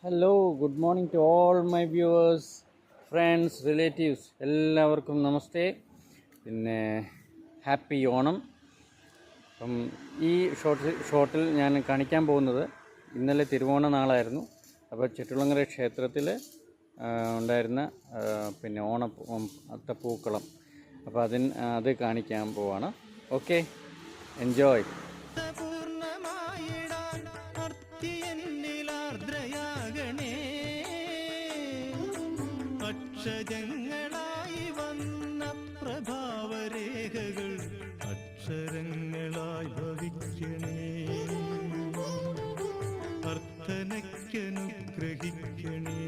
Hello good morning to all my viewers, friends, relatives എല്ലാവർക്കും നമസ്തേ. പിന്നെ ഹാപ്പി ഓണം. അപ്പം ഈ ഷോട്ടിൽ ഞാൻ കാണിക്കാൻ പോകുന്നത് ഇന്നലെ തിരുവോണ നാളായിരുന്നു. അപ്പോൾ ചുറ്റുളങ്ങര ക്ഷേത്രത്തിൽ ഉണ്ടായിരുന്ന പിന്നെ അത്തപ്പൂക്കളം. അപ്പോൾ അത് കാണിക്കാൻ പോവാണ്. Okay, enjoy. അക്ഷരങ്ങളായി വന്ന പ്രഭാവരേഖകൾ അക്ഷരങ്ങളായി ഭവിക്കണേ, അർത്ഥനയ്ക്കനുഗ്രഹിക്കണേ.